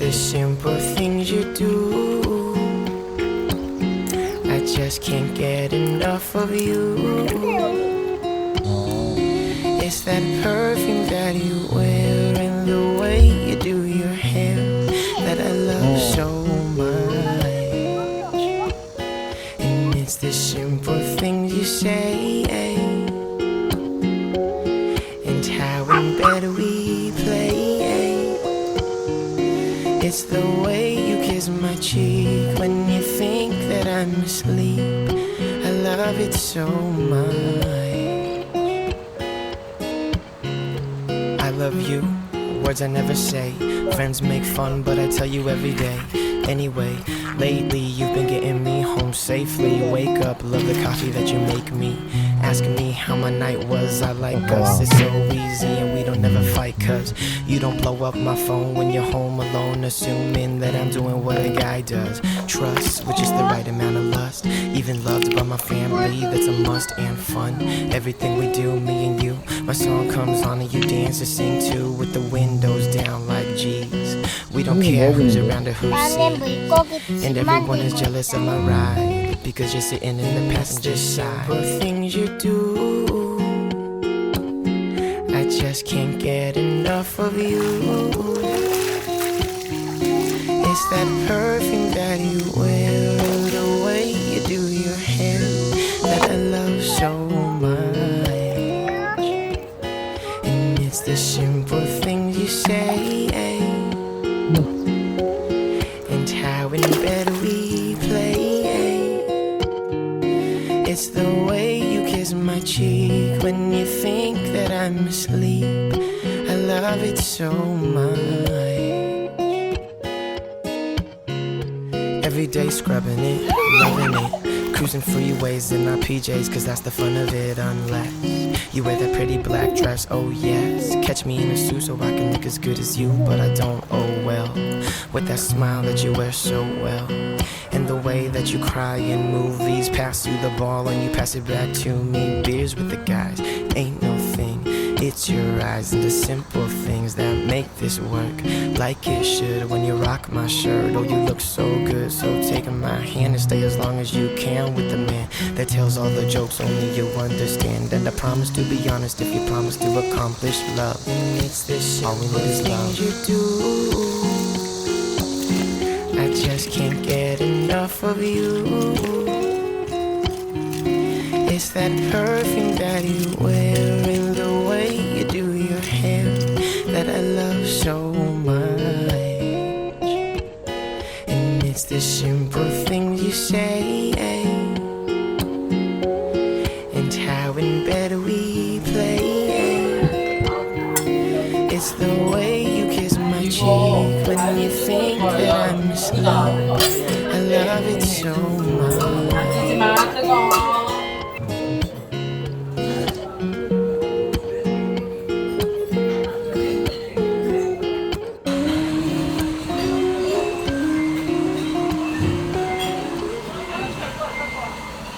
the simple things you do. I just can't get enough of you. It's that perfume that you wear and the way you do your hair that I love so much. And it's the simple things you say and how in bed we play. It's the way you kiss my cheek when you think that I'm asleep. I love it so much. I love you, words I never say. Friends make fun, but I tell you every day. Anyway, lately you've been getting me home safely. Wake up, love the coffee that you make me. Ask me how my night was, I like us. It's so easy and we don't never fight, cause you don't blow up my phone when you're home alone, assuming that I'm doing what a guy does. Trust, which is the right amount of lust. Even loved by my family, that's a must. And fun, everything we do, me and you. My song comes on and you dance and sing too, with the windows down like G's. We don't care who's around or who's seen, and everyone is jealous of my ride, because you're sitting in the passenger side. Simple things you do, I just can't get enough of you. It's that perfume that you wear, the way you do your hair that I love so much. And it's the simple things you say and how in bed we play. It's the way you kiss my cheek when you think that I'm asleep. I love it so much. Every day scrubbing it, loving it, cruising freeways in our PJs, cause that's the fun of it. Unless you wear that pretty black dress, oh yes, catch me in a suit so I can look as good as you. But I don't, oh well, with that smile that you wear so well, and the way that you cry in movies. Pass you the ball and you pass it back to me. Beers with the guys, ain't no thing. It's your eyes and the simple things that make this work like it should. When you rock my shirt, oh you look so good. So take my hand and stay as long as you can with the man that tells all the jokes only you understand. And I promise to be honest if you promise to accomplish love. And it's this all we need is love. You do, I just can't get enough of you. It's that perfume that you wear and the way you do your hair that I love so much. And it's the simple things you say and how in bed we